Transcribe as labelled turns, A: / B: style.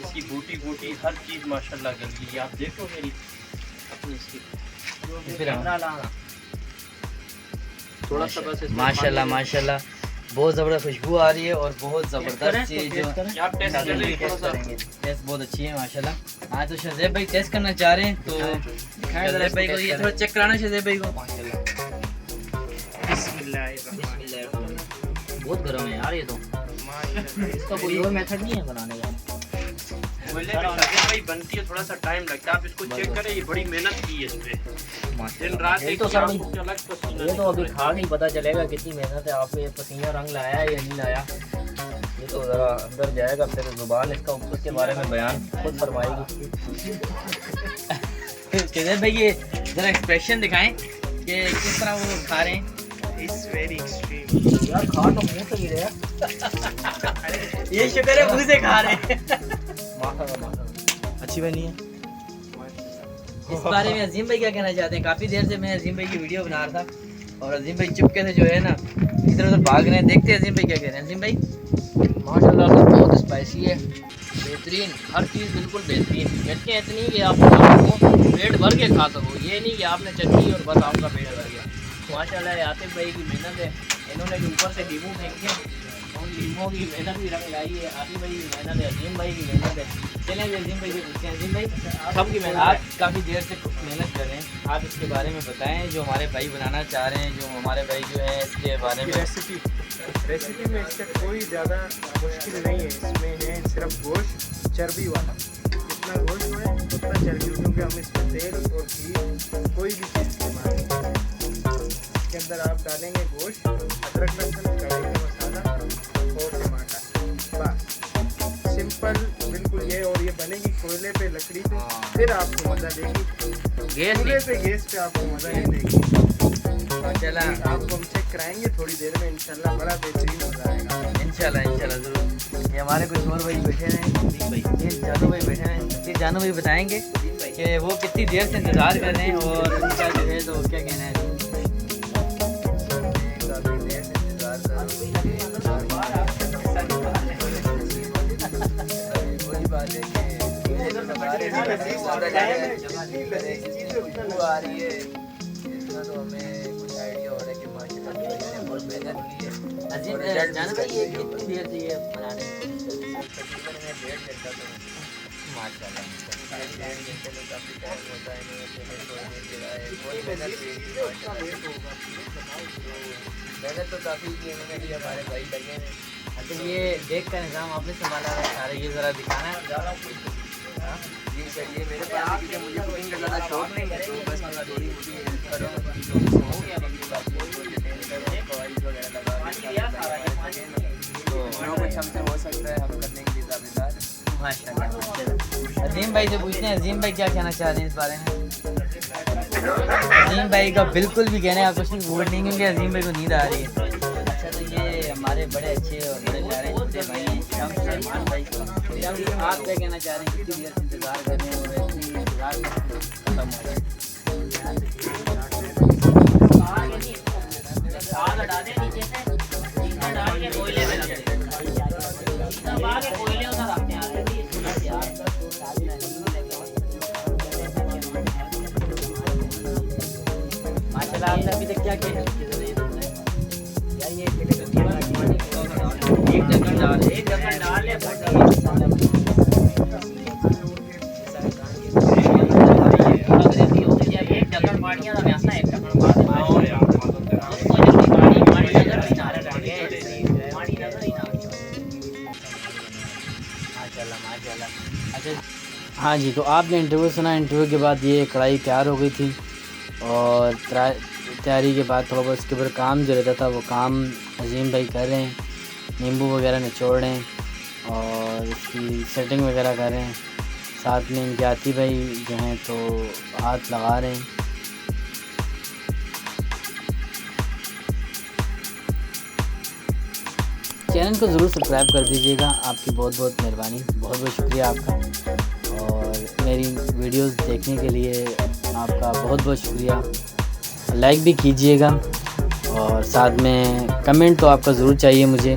A: इसकी बूटी बूटी हर चीज़ माशाल्लाह गल गई। आप देखो मेरी अपनी इसकी थोड़ा सा बस इसमें
B: माशाल्लाह माशाल्लाह बहुत ज़बरदस्त खुशबू आ रही है और बहुत ज़बरदस्त ये जो
A: आप टेस्ट कर लीजिए थोड़ा सा।
B: टेस्ट बहुत अच्छी है माशाल्लाह। हाँ तो शहज़ैब भाई टेस्ट करना चाह रहे हैं तो शहज़ैब भाई को ये थोड़ा चेक कराना शहज़ैब भाई को। बहुत गर्म है यार ये तो, इसका कोई और मेथड नहीं है बनाने का।
A: कोयले में शहज़ैब भाई बनती है, थोड़ा सा टाइम लगता है। आप इसको चेक करें, ये बड़ी मेहनत की है इस पे, दिन रात
B: ये
A: एक
B: तो
A: की
B: सब
A: आंखों के अलग पसीना
B: ये तो अभी
A: निकल रहा
B: खा नहीं पता चलेगा कितनी मेहनत है। आप ये पसीना रंग लाया है या नहीं लाया, ये तो ज़रा अंदर जाएगा फिर ज़ुबान इसका ऊपर के बारे में बयान खुद फरमाएगी। शहज़ैब भाई ये ज़रा एक्सप्रेशन दिखाएं कि किस तरह वो खा रहे हैं।
A: It's very extreme.
B: यार खा तो मुंह से गिरे यार। ये शुक्र है मुंह से खा रहे हैं। अच्छी बनी है। इस बारे में अजीम भाई क्या कहना चाहते हैं? काफ़ी देर से मैं अजीम भाई की वीडियो बना रहा था और अजीम भाई चुपके से जो है ना इधर उधर भाग रहे हैं। देखते हैं अजीम भाई क्या कह रहे हैं। अजीम भाई
C: माशाल्लाह से बहुत स्पाइसी है, बेहतरीन, हर चीज़ बिल्कुल बेहतरीन। मिर्चें इतनी कि आप पेट भर के खा सको, ये नहीं कि आपने चटनी और बस आपका पेट भर गया। माशाल्लाह आतिफ भाई की मेहनत है, इन्होंने जो ऊपर से लीमू फेंके उन लीमों की मेहनत भी रंग लाई है। आतिफ भाई की मेहनत है, अजीम भाई की मेहनत है। चलें अजीम भाई से पूछते हैं। अजीम भाई सबकी मेहनत, आप काफ़ी देर से मेहनत कर रहे हैं, आप इसके बारे में बताएं जो हमारे भाई बनाना चाह रहे हैं, जो हमारे भाई जो है इसके बारे में।
D: रेसिपी में इसका कोई ज़्यादा मुश्किल नहीं है। इसमें है सिर्फ गोश्त, चर्बी वाला। जितना गोश्त है उतना चर्बी, क्योंकि हम इसमें तेल और घी कोई भी चीज़ इस्तेमाल नहीं करेंगे। इसके अंदर आप डालेंगे गोश्त, अदरक लहसुन, कढ़ाई का मसाला और टमाटर, बस सिंपल बिल्कुल ये। और ये बनेगी कोयले पे, लकड़ी पे, फिर आपको मज़ा देगी। चूल्हे पे, गैस पे आपको मज़ा नहीं देगी।
B: माशाल्लाह
D: आपको हम चेक कराएंगे थोड़ी देर में, इंशाल्लाह बड़ा बेहतरीन मज़ा आएगा।
B: इंशाल्लाह ज़रूर। ये हमारे कुछ और भाई बैठे हैं, ये जानू भाई बैठे हैं। ये जानू भाई बताएंगे कि वो कितनी देर से इंतज़ार कर रहे हैं और उनका जो है तो क्या कहना है।
C: काफ़ी देर से इंतजार कर रहा हूँ। वही बात है कि खुशबू आ रही है, इतना तो हमें कुछ आइडिया हो रहा है कि माशाल्लाह बहुत मेहनत की है।
B: अजीम जानू भाई ये कितनी देर से ये बनाने में कोशिश कर रहे हैं?
C: तकरीबन मैं 1.5 घंटा तो
B: माशाल्लाह
C: 1.5 घंटे में काफ़ी टाइम होता है। कोई मेहनत तो काफ़ी की है कि हमारे भाई लगे हैं।
B: अच्छा ये देख का निज़ाम आपने संभाला है सारा, ये ज़रा दिखाना है।
C: जी सर, ये मेरे पास है क्योंकि मुझे कुकिंग का ज़्यादा शौक नहीं है, तो बस मैं थोड़ी मुझे हेल्प करो हो गया। बाकी बात वगैरह लगा तो जो कुछ हमसे हो सकता है हम करने के लिए ज़िम्मेदार हैं।
B: माशाल्लाह। अजीम भाई से पूछते हैं, अजीम भाई क्या कहना चाह रहे हैं इस बारे में? अजीम भाई का बिल्कुल भी कहने का कुछ नहीं, नहीं क्योंकि अजीम भाई को नींद आ रही है। अच्छा तो ये हमारे बड़े अच्छे और बड़े प्यारे छोटे भाई हैं शमशान भाई, आप क्या कहना चाह रहे हैं? कितनी देर से इंतज़ार कर रहे हैं और इतनी इंतज़ार खत्म हो रहा है? माशाल्लाह आपने अभी तक क्या क्या हेल्प की है? यार ये एक ढक्कन डाल ले अच्छा हाँ जी, तो आपने इंटरव्यू सुना, इंटरव्यू के बाद ये कढ़ाई तैयार हो गई थी और तैयारी के बाद थोड़ा बहुत इसके ऊपर काम जो रहता था वो काम अजीम भाई कर रहे हैं, नींबू वगैरह निचोड़ रहे हैं और इसकी सेटिंग वगैरह कर रहे हैं। साथ में इनके आती भाई जो हैं तो हाथ लगा रहे हैं। चैनल को ज़रूर सब्सक्राइब कर दीजिएगा, आपकी बहुत बहुत मेहरबानी, बहुत बहुत शुक्रिया आपका। और मेरी वीडियोस देखने के लिए आपका बहुत बहुत शुक्रिया। लाइक भी कीजिएगा और साथ में कमेंट तो आपका ज़रूर चाहिए मुझे